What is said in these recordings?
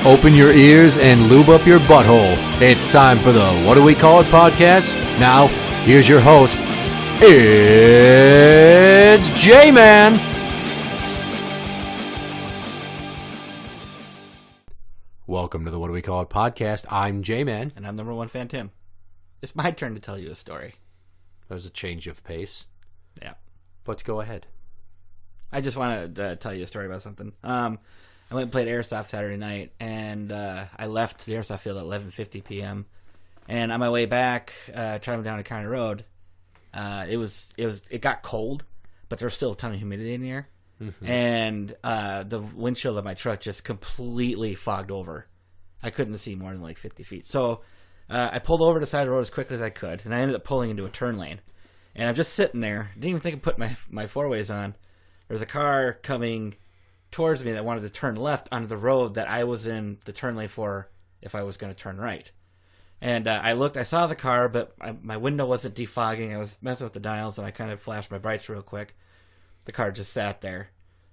Open your ears and lube up your butthole. It's time for the What Do We Call It podcast. Now, here's your host. It's Jmann. Welcome to the What Do We Call It podcast. I'm Jmann. And I'm number one fan, Tim. It's my turn to tell you a story. That was a change of pace. Yeah. Let's go ahead. I just want to tell you a story about something. I went and played Airsoft Saturday night, and I left the Airsoft field at 11:50 p.m. And on my way back, traveling down a county road, it got cold, but there was still a ton of humidity in the air. Mm-hmm. And the windshield of my truck just completely fogged over. I couldn't see more than like 50 feet. So I pulled over to the side of the road as quickly as I could, and I ended up pulling into a turn lane. And I'm just sitting there. Didn't even think of putting my four-ways on. There's a car coming towards me that wanted to turn left onto the road that I was in the turn lane for if I was going to turn right. And I looked, I saw the car, but my window wasn't defogging. I was messing with the dials, and I kind of flashed my brights real quick. The car just sat there.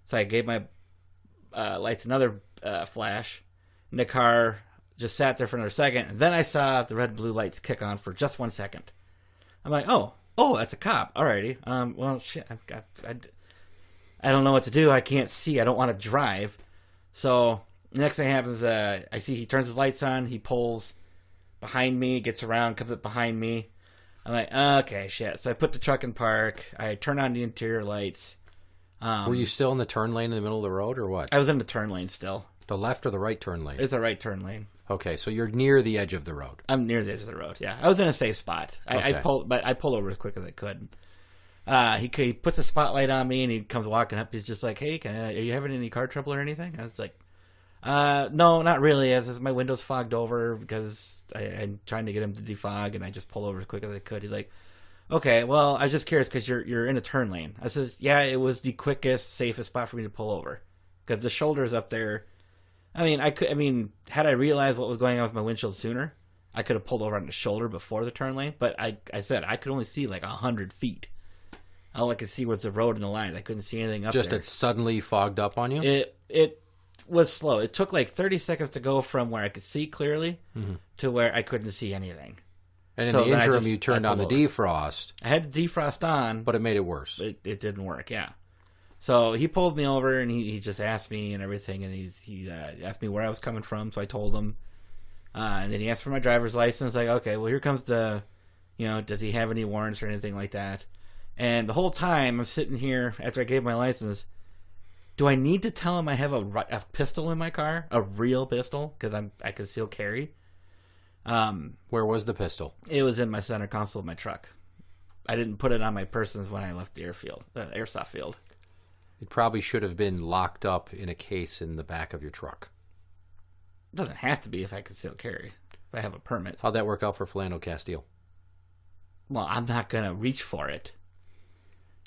So I gave my lights another flash, and the car just sat there for another second. And then I saw the red-blue lights kick on for just 1 second. I'm like, oh, that's a cop. Alrighty. Well, shit, I don't know what to do. I can't see. I don't want to drive. So the next thing happens, I see he turns his lights on. He pulls behind me, gets around, comes up behind me. I'm like, okay, shit. So I put the truck in park. I turn on the interior lights. Were you still in the turn lane in the middle of the road or what? I was in the turn lane still. The left or the right turn lane? It's a right turn lane. Okay, so you're near the edge of the road. I'm near the edge of the road, yeah. I was in a safe spot. I pulled over as quick as I could. He puts a spotlight on me, and he comes walking up. He's just like, hey, are you having any car trouble or anything? I was like, no, not really. My window's fogged over because I'm trying to get him to defog, and I just pull over as quick as I could. He's like, okay, well, I was just curious because you're in a turn lane. I says, yeah, it was the quickest, safest spot for me to pull over because the shoulder's up there. Had I realized what was going on with my windshield sooner, I could have pulled over on the shoulder before the turn lane. But I said I could only see like 100 feet. All I could see was the road and the lines. I couldn't see anything up there. Just it suddenly fogged up on you? It was slow. It took like 30 seconds to go from where I could see clearly to where I couldn't see anything. And in the interim, you turned on the defrost. I had the defrost on. But it made it worse. It didn't work, yeah. So he pulled me over, and he just asked me and everything, and he asked me where I was coming from, so I told him. And then he asked for my driver's license. Like, okay, well, here comes does he have any warrants or anything like that? And the whole time I'm sitting here after I gave my license, do I need to tell him I have a pistol in my car? A real pistol? Because I can still carry. Where was the pistol? It was in my center console of my truck. I didn't put it on my person when I left the airsoft field. It probably should have been locked up in a case in the back of your truck. It doesn't have to be if I can still carry. If I have a permit. How'd that work out for Philando Castile? Well, I'm not going to reach for it.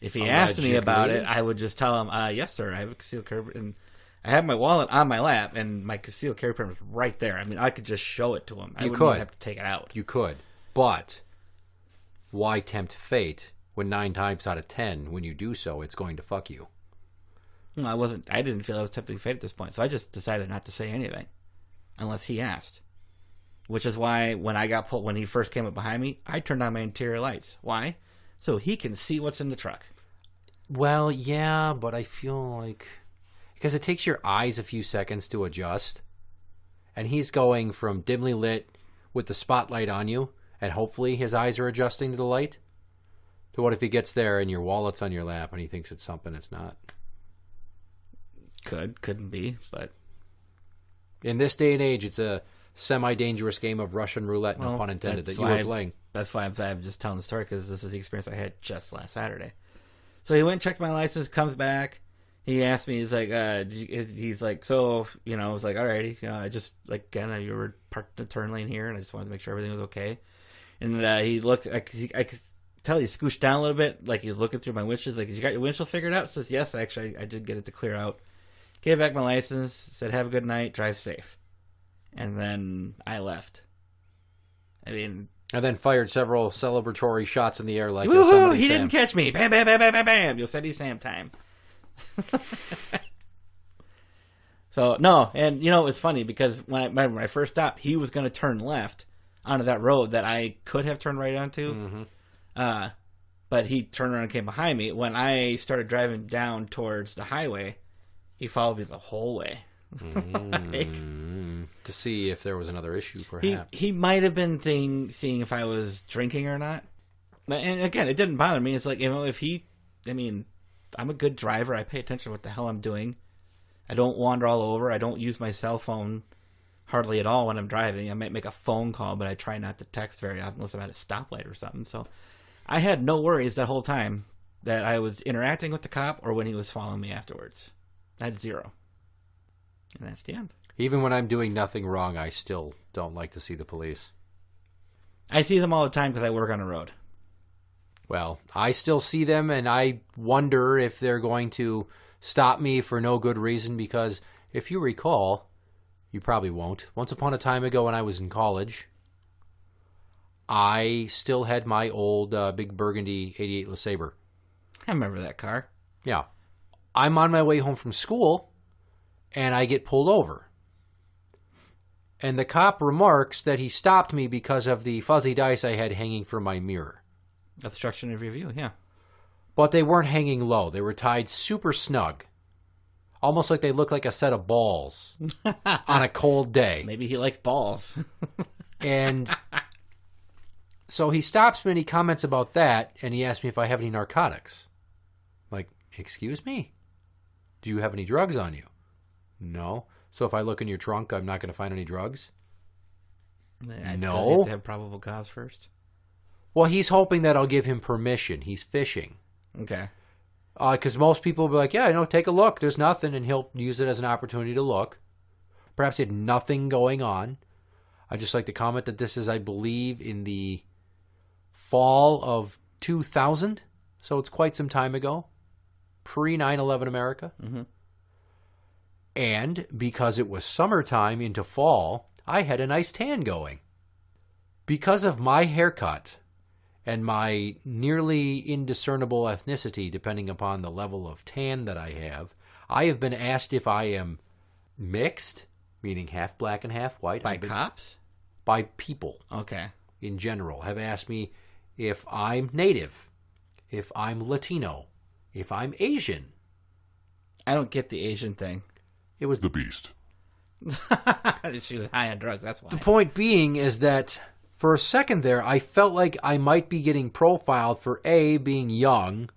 If he asked me about it, I would just tell him, yes, sir, I have a concealed carry. And I have my wallet on my lap, and my concealed carry permit is right there. I mean, I could just show it to him. I wouldn't even have to take it out. You could. But why tempt fate when 9 times out of 10, when you do so, it's going to fuck you? No, I didn't feel I was tempting fate at this point, so I just decided not to say anything unless he asked. Which is why when he first came up behind me, I turned on my interior lights. Why? So he can see what's in the truck. Well, yeah, but I feel like because it takes your eyes a few seconds to adjust, and he's going from dimly lit with the spotlight on you, and hopefully his eyes are adjusting to the light, to what if he gets there and your wallet's on your lap and he thinks it's something it's not? Couldn't be, but in this day and age, it's a semi-dangerous game of Russian roulette, no pun intended, that you were playing. That's why I'm just telling the story, because this is the experience I had just last Saturday. So he went and checked my license, comes back. He asked me, he's like, he's like, so, I was like, alrighty. I just, like, again, you were parked in the turn lane here, and I just wanted to make sure everything was okay. And he looked, I could tell he scooched down a little bit, like he was looking through my windshield. Like, you got your windshield figured out? Says, yes, actually, I did get it to clear out. Gave back my license, said, have a good night, drive safe. And then I left. And then fired several celebratory shots in the air like Yosemite Sam. He didn't catch me. Bam, bam, bam, bam, bam, bam. Yosemite Sam time. So, no, and it's funny because when I first stopped, he was going to turn left onto that road that I could have turned right onto. But he turned around and came behind me. When I started driving down towards the highway, he followed me the whole way. To see if there was another issue, perhaps. He might have been seeing if I was drinking or not. And again, it didn't bother me. It's like, I'm a good driver. I pay attention to what the hell I'm doing. I don't wander all over. I don't use my cell phone hardly at all when I'm driving. I might make a phone call, but I try not to text very often unless I'm at a stoplight or something. So I had no worries that whole time that I was interacting with the cop or when he was following me afterwards. I had zero. And that's the end. Even when I'm doing nothing wrong, I still don't like to see the police. I see them all the time because I work on the road. Well, I still see them, and I wonder if they're going to stop me for no good reason, because if you recall, you probably won't. Once upon a time ago when I was in college, I still had my old big burgundy 88 LeSabre. I remember that car. Yeah. I'm on my way home from school, and I get pulled over. And the cop remarks that he stopped me because of the fuzzy dice I had hanging from my mirror. Obstruction of review, yeah. But they weren't hanging low. They were tied super snug. Almost like they looked like a set of balls on a cold day. Maybe he likes balls. And so he stops me and he comments about that, and he asks me if I have any narcotics. I'm like, excuse me? Do you have any drugs on you? No. So if I look in your trunk, I'm not going to find any drugs? No. You have to have probable cause first. Well, he's hoping that I'll give him permission. He's fishing. Okay. Because most people will be like, yeah, take a look. There's nothing. And he'll use it as an opportunity to look. Perhaps he had nothing going on. I'd just like to comment that this is, I believe, in the fall of 2000. So it's quite some time ago. Pre-9/11 America. Mm-hmm. And because it was summertime into fall, I had a nice tan going. Because of my haircut and my nearly indiscernible ethnicity, depending upon the level of tan that I have been asked if I am mixed, meaning half black and half white. By cops? By people. Okay. In general, have asked me if I'm native, if I'm Latino, if I'm Asian. I don't get the Asian thing. It was the beast. She was high on drugs, that's why. The point being is that for a second there, I felt like I might be getting profiled for A, being young,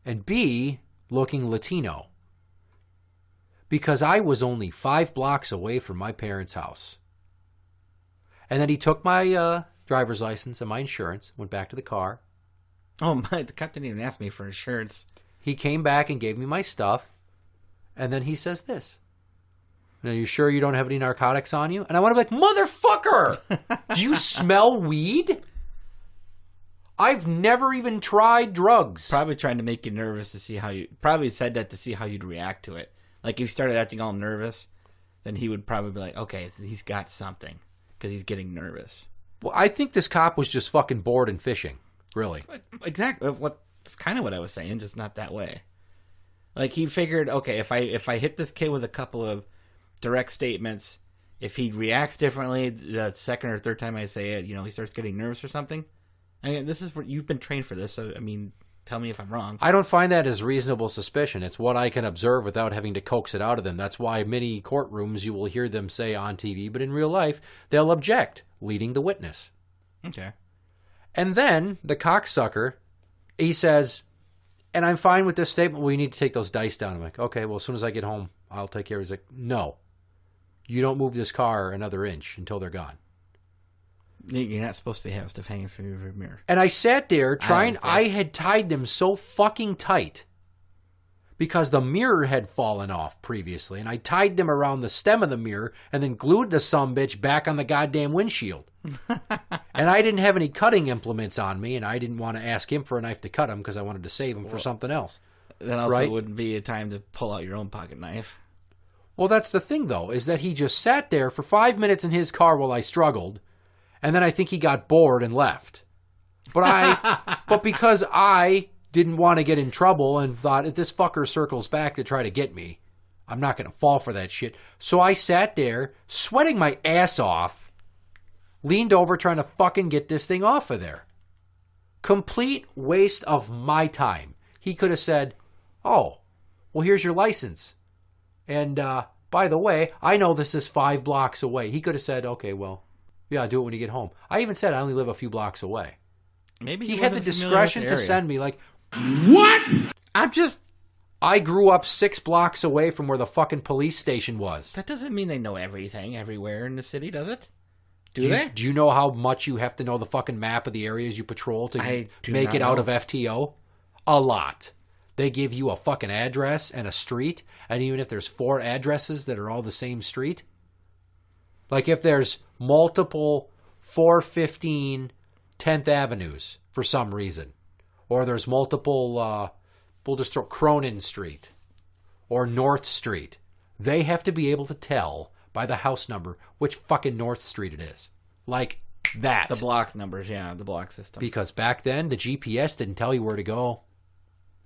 and B, looking Latino. Because I was only 5 blocks away from my parents' house. And then he took my driver's license and my insurance, went back to the car. Oh, the cop didn't even ask me for insurance. He came back and gave me my stuff. And then he says this. Are you sure you don't have any narcotics on you? And I want to be like, motherfucker! Do you smell weed? I've never even tried drugs. Probably trying to make you nervous to see how you... Probably said that to see how you'd react to it. Like, if you started acting all nervous, then he would probably be like, okay, he's got something. Because he's getting nervous. Well, I think this cop was just fucking bored and fishing. Really. Exactly. That's kind of what I was saying, just not that way. Like, he figured, okay, if I hit this kid with a couple of direct statements, if he reacts differently the second or third time I say it, he starts getting nervous or something. I mean, this is you've been trained for this, so, tell me if I'm wrong. I don't find that as reasonable suspicion. It's what I can observe without having to coax it out of them. That's why many courtrooms you will hear them say on TV, but in real life, they'll object, leading the witness. Okay. And then, the cocksucker, he says, and I'm fine with this statement, well, you need to take those dice down. I'm like, okay, well, as soon as I get home, I'll take care of it. He's like, no. You don't move this car another inch until they're gone. You're not supposed to have stuff hanging from your mirror. And I sat there trying, I had tied them so fucking tight because the mirror had fallen off previously, and I tied them around the stem of the mirror and then glued the sumbitch back on the goddamn windshield. And I didn't have any cutting implements on me, and I didn't want to ask him for a knife to cut him because I wanted to save him for something else. That also right? wouldn't be a time to pull out your own pocket knife. Well, that's the thing, though, is that he just sat there for 5 minutes in his car while I struggled, and then I think he got bored and left. But because I didn't want to get in trouble and thought, if this fucker circles back to try to get me, I'm not going to fall for that shit. So I sat there, sweating my ass off, leaned over trying to fucking get this thing off of there. Complete waste of my time. He could have said, oh, well, here's your license. And by the way, I know this is 5 blocks away. He could have said, okay, well, yeah, do it when you get home. I even said I only live a few blocks away. Maybe he had the discretion to send me like, What? I grew up 6 blocks away from where the fucking police station was. That doesn't mean they know everything everywhere in the city, does it? Do they? Do you know how much you have to know the fucking map of the areas you patrol to make it out of FTO? A lot. They give you a fucking address and a street, and even if there's 4 addresses that are all the same street, like if there's multiple 415 10th Avenues for some reason, or there's multiple, we'll just throw Cronin Street or North Street, they have to be able to tell by the house number which fucking North Street it is. Like that. The block numbers, yeah, the block system. Because back then, the GPS didn't tell you where to go.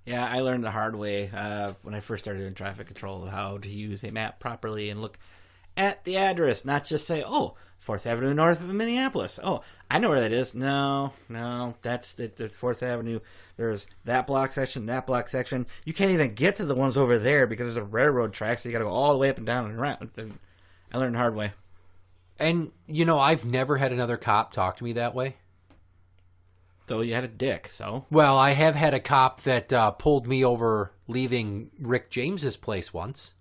Yeah, I learned the hard way when I first started doing traffic control how to use a map properly and look at the address, not just say, oh, 4th Avenue north of Minneapolis. Oh, I know where that is. No, that's the 4th Avenue. There's that block section, that block section. You can't even get to the ones over there because there's a railroad track, so you got to go all the way up and down and around. I learned the hard way. And, you know, I've never had another cop talk to me that way. Though you had a dick, so. Well, I have had a cop that pulled me over leaving Rick James's place once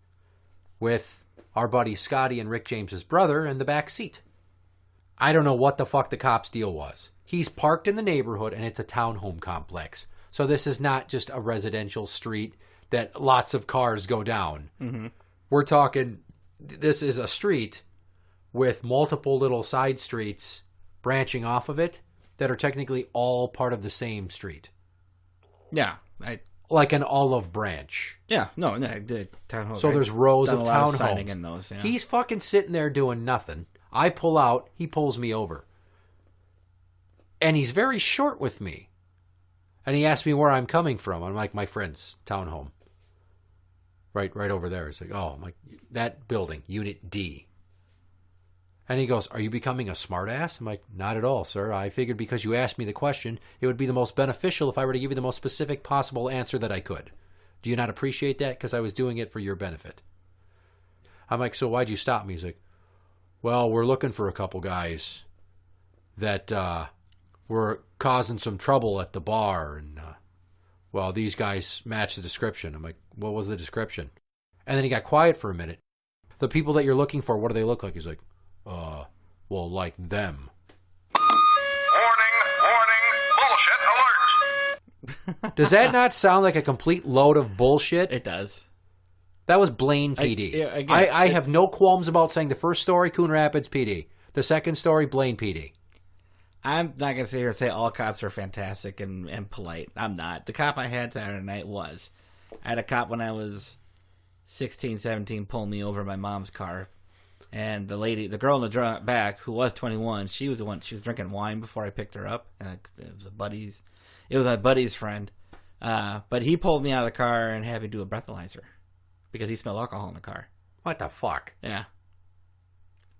with our buddy Scotty and Rick James's brother in the back seat. I don't know what the fuck the cop's deal was. He's parked in the neighborhood and it's a townhome complex. So this is not just a residential street that lots of cars go down. Mm-hmm. We're talking, this is a street with multiple little side streets branching off of it that are technically all part of the same street. Yeah. Like an olive branch. Yeah, no, the townhome. So there's rows of townhomes. Signing in those, yeah. He's fucking sitting there doing nothing. I pull out, he pulls me over. And he's very short with me. And he asks me where I'm coming from. I'm like, my friend's townhome. Right over there. He's like, oh, I'm like, that building, Unit D. And he goes, are you becoming a smartass? I'm like, not at all, sir. I figured because you asked me the question, it would be the most beneficial if I were to give you the most specific possible answer that I could. Do you not appreciate that? Because I was doing it for your benefit. I'm like, so why'd you stop me? He's like, well, we're looking for a couple guys that were causing some trouble at the bar. And, well, these guys match the description. I'm like, what was the description? And then he got quiet for a minute. The people that you're looking for, what do they look like? He's like, well, like them. Warning, bullshit alert. Does that not sound like a complete load of bullshit? It does. That was Blaine PD. I have no qualms about saying the first story, Coon Rapids PD. The second story, Blaine PD. I'm not going to sit here and say all cops are fantastic and polite. I'm not. The cop I had Saturday night was. I had a cop when I was 16, 17 pull me over in my mom's car. And the girl in the back, who was 21, she was drinking wine before I picked her up. And it was my buddy's friend. But he pulled me out of the car and had me do a breathalyzer because he smelled alcohol in the car. What the fuck? Yeah.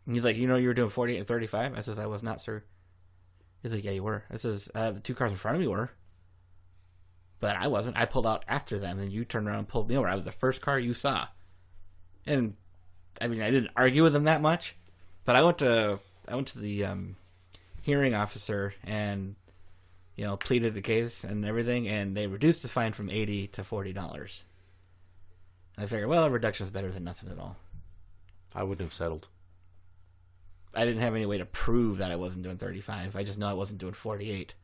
And he's like, you were doing 48 and 35? I says, I was not, sir. He's like, yeah, you were. I says, the 2 cars in front of me were. But I wasn't. I pulled out after them, and you turned around and pulled me over. I was the first car you saw. And I mean, I didn't argue with him that much, but I went to the hearing officer and pleaded the case and everything, and they reduced the fine from $80 to $40. I figured, well, a reduction is better than nothing at all. I wouldn't have settled. I didn't have any way to prove that I wasn't doing 35. I just know I wasn't doing 48.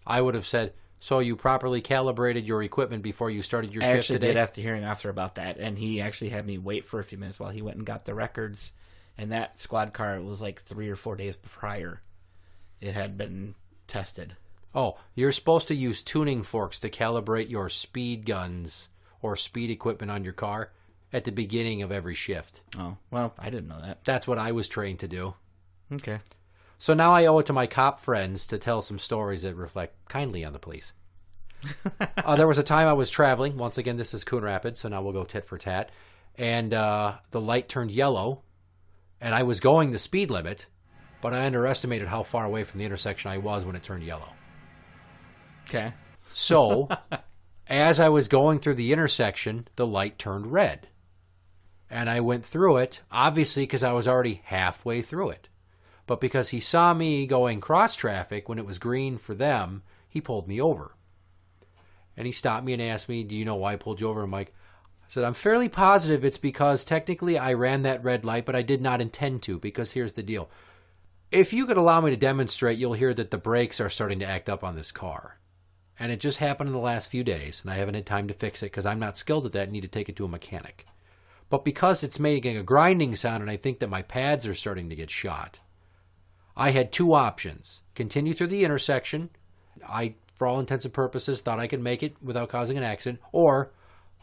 I would have said, so you properly calibrated your equipment before you started your shift today? I actually did ask the hearing officer about that, and he actually had me wait for a few minutes while he went and got the records. And that squad car was like 3 or 4 days prior. It had been tested. Oh, you're supposed to use tuning forks to calibrate your speed guns or speed equipment on your car at the beginning of every shift. Oh, well, I didn't know that. That's what I was trained to do. Okay. So now I owe it to my cop friends to tell some stories that reflect kindly on the police. There was a time I was traveling. Once again, this is Coon Rapids, so now we'll go tit for tat. And the light turned yellow, and I was going the speed limit, but I underestimated how far away from the intersection I was when it turned yellow. Okay. So, as I was going through the intersection, the light turned red. And I went through it, obviously because I was already halfway through it. But because he saw me going cross traffic when it was green for them, he pulled me over. And he stopped me and asked me, do you know why I pulled you over? I'm like, I said, I'm fairly positive it's because technically I ran that red light, but I did not intend to, because here's the deal. If you could allow me to demonstrate, you'll hear that the brakes are starting to act up on this car. And it just happened in the last few days, and I haven't had time to fix it because I'm not skilled at that and need to take it to a mechanic. But because it's making a grinding sound and I think that my pads are starting to get shot, I had two options. Continue through the intersection. I, for all intents and purposes, thought I could make it without causing an accident. Or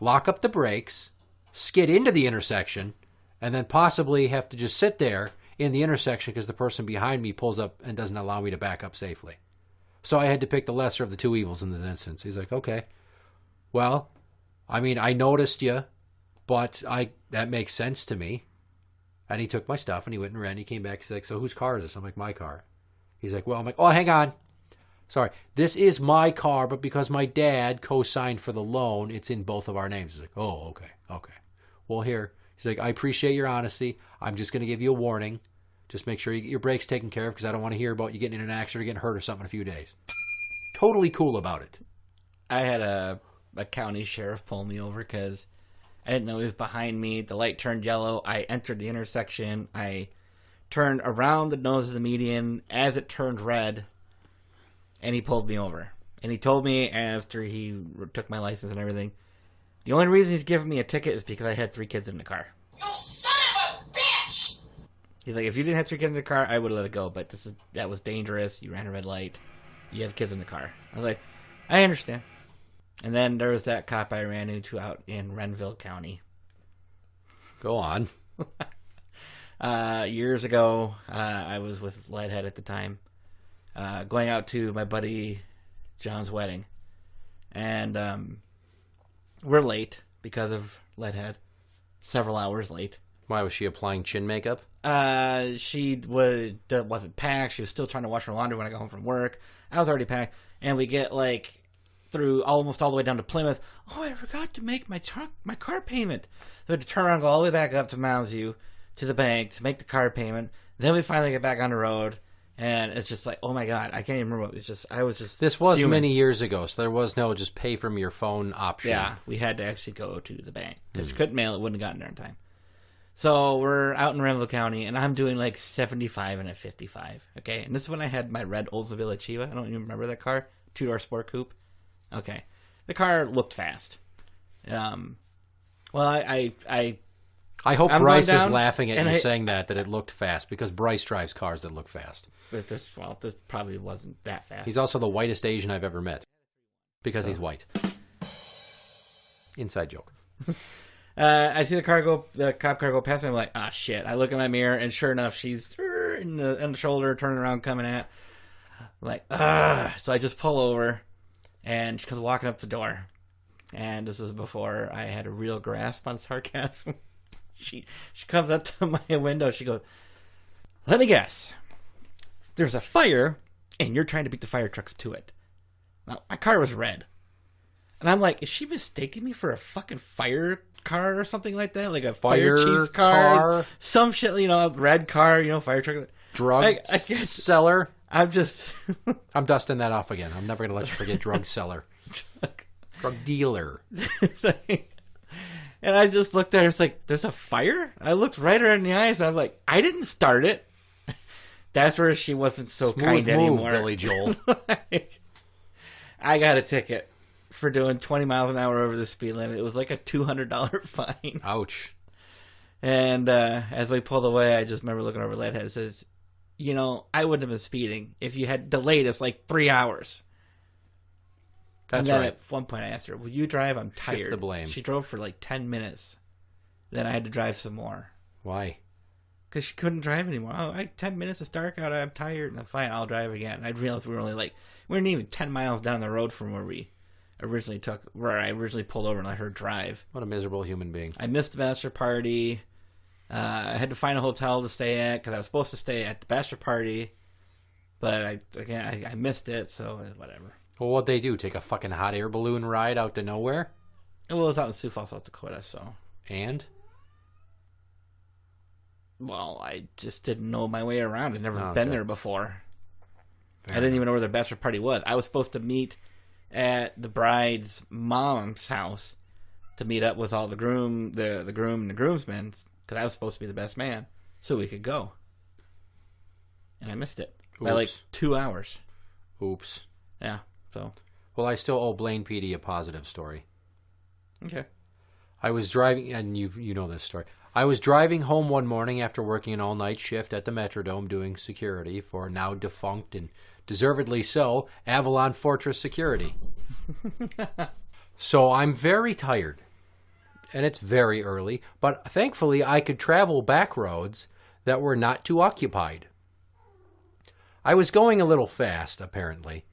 lock up the brakes, skid into the intersection, and then possibly have to just sit there in the intersection because the person behind me pulls up and doesn't allow me to back up safely. So I had to pick the lesser of the two evils in this instance. He's like, okay, well, I mean, I noticed you, but that makes sense to me. And he took my stuff and he went and ran. He came back. He's like, so whose car is this? I'm like, my car. He's like, well, I'm like, oh, hang on. Sorry, this is my car, but because my dad co-signed for the loan, it's in both of our names. He's like, oh, okay. Well, here. He's like, I appreciate your honesty. I'm just going to give you a warning. Just make sure you get your brakes taken care of because I don't want to hear about you getting in an accident or getting hurt or something in a few days. Totally cool about it. I had a county sheriff pull me over because I didn't know he was behind me. The light turned yellow. I entered the intersection. I turned around the nose of the median as it turned red, and he pulled me over. And he told me after he took my license and everything, the only reason he's giving me a ticket is because I had 3 kids in the car. You son of a bitch! He's like, if you didn't have 3 kids in the car, I would have let it go. But that was dangerous. You ran a red light. You have kids in the car. I was like, I understand. And then there was that cop I ran into out in Renville County. Go on. Years ago, I was with Leadhead at the time, going out to my buddy John's wedding. And we're late because of Leadhead. Several hours late. Why was she applying chin makeup? She wasn't packed. She was still trying to wash her laundry when I got home from work. I was already packed. And we get through almost all the way down to Plymouth. Oh, I forgot to make my car payment. So we had to turn around and go all the way back up to Mounds View to the bank to make the car payment. Then we finally get back on the road. And it's just like, oh my God, I can't even remember. I was just This was fuming. many years ago, so there was no just pay from your phone option. Yeah, we had to actually go to the bank. If you couldn't mail it, wouldn't have gotten there in time. So we're out in Renville County, and I'm doing 75 and a 55. Okay, and this is when I had my red Oldsmobile Achieva. I don't even remember that car. 2-door sport coupe. Okay, the car looked fast. Well, I hope I'm Bryce going is down, laughing at and you I- saying that it looked fast, because Bryce drives cars that look fast. this probably wasn't that fast. He's also the whitest Asian I've ever met, because he's white. Inside joke. I see the cop car go past me. I'm like, ah, shit. I look in my mirror, and sure enough, she's in the shoulder, turning around, coming at. I'm like, ah. So I just pull over, and she comes walking up the door. And this is before I had a real grasp on sarcasm. She comes up to my window. She goes, let me guess. There's a fire, and you're trying to beat the fire trucks to it. Now, my car was red. And I'm like, is she mistaking me for a fucking fire car or something like that? Like a fire chief's car? Some shit, a red car, fire truck. Drug I guess, seller. I'm just... I'm dusting that off again. I'm never going to let you forget drug seller. Drug dealer. And I just looked at her. It's like, there's a fire? I looked right her in the eyes. And I was like, I didn't start it. That's where she wasn't so Smooth kind move, anymore. Billy Joel. I got a ticket for doing 20 miles an hour over the speed limit. It was like a $200 fine. Ouch. And as we pulled away, I just remember looking over Leadhead and says, I wouldn't have been speeding if you had delayed us 3 hours. That's and then right. at one point I asked her, will you drive? I'm tired. Shift the blame. She drove for 10 minutes. Then I had to drive some more. Why? Because she couldn't drive anymore. Oh, 10 minutes, it's dark out, I'm tired. And I'm fine, I'll drive again. And I realized we were only we weren't even 10 miles down the road from where we where I originally pulled over and let her drive. What a miserable human being. I missed the bachelor party. I had to find a hotel to stay at because I was supposed to stay at the bachelor party, but I missed it, so whatever. Well, what'd they do? Take a fucking hot air balloon ride out to nowhere? Well, it was out in Sioux Falls, South Dakota, so. And? Well, I just didn't know my way around. I'd never been there before. Fair I didn't even know where the bachelor party was. I was supposed to meet at the bride's mom's house to meet up with all the groom and the groomsmen, because I was supposed to be the best man, so we could go. And I missed it by like 2 hours. Oops. Yeah, so. Well, I still owe Blaine PD a positive story. Okay. I was driving, and you know this story. I was driving home one morning after working an all-night shift at the Metrodome doing security for now defunct and deservedly so, Avalon Fortress Security. So I'm very tired, and it's very early, but thankfully I could travel back roads that were not too occupied. I was going a little fast, apparently,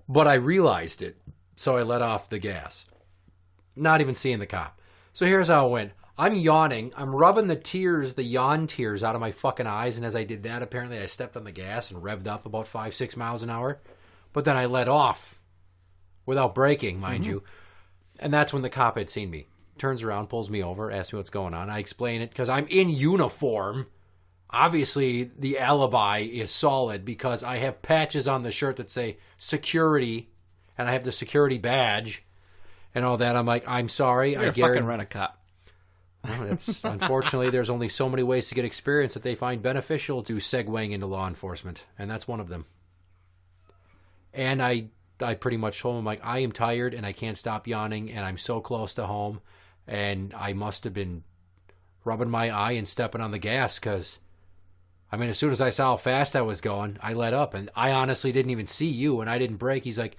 but I realized it, so I let off the gas. Not even seeing the cop. So here's how it went. I'm yawning. I'm rubbing the yawn tears out of my fucking eyes. And as I did that, apparently I stepped on the gas and revved up about 5-6 miles an hour. But then I let off without braking, mind you. And that's when the cop had seen me. Turns around, pulls me over, asks me what's going on. I explain it because I'm in uniform. Obviously, the alibi is solid because I have patches on the shirt that say security. And I have the security badge and all that. I'm like, I'm sorry. You're fucking run a cop. Well, unfortunately, there's only so many ways to get experience that they find beneficial to segueing into law enforcement, and that's one of them. And I pretty much told him, like, I am tired and I can't stop yawning, and I'm so close to home, and I must have been rubbing my eye and stepping on the gas because, I mean, as soon as I saw how fast I was going, I let up, and I honestly didn't even see you, and I didn't brake. He's like,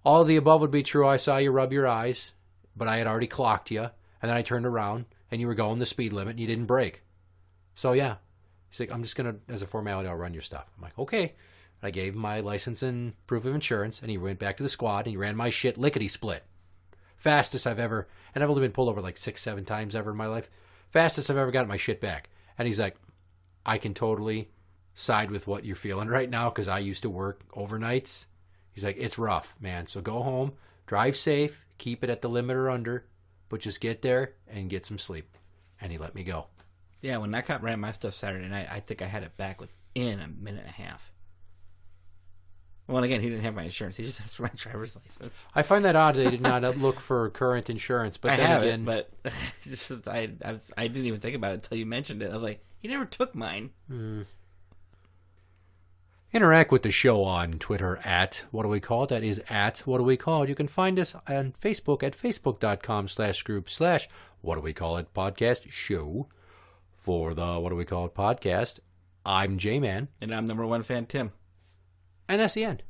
all of the above would be true. I saw you rub your eyes, but I had already clocked you. And then I turned around, and you were going the speed limit, and you didn't brake. So, yeah. He's like, I'm just going to, as a formality, I'll run your stuff. I'm like, okay. And I gave him my license and proof of insurance, and he went back to the squad, and he ran my shit lickety-split. Fastest I've ever, and I've only been pulled over like 6-7 times ever in my life. Fastest I've ever gotten my shit back. And he's like, I can totally side with what you're feeling right now, because I used to work overnights. He's like, it's rough, man. So go home, drive safe, keep it at the limit or under, but just get there and get some sleep. And he let me go. Yeah, when that cop ran my stuff Saturday night, I think I had it back within a minute and a half. Well, again, he didn't have my insurance. He just has my driver's license. I find that odd. They did not look for current insurance. But I then have again, it, but I didn't even think about it until you mentioned it. I was like, he never took mine. Interact with the show on Twitter at What Do We Call It? That is at What Do We Call It? You can find us on Facebook at facebook.com/group/What Do We Call It podcast show. For the What Do We Call It podcast, I'm Jmann. And I'm number one fan, Tim. And that's the end.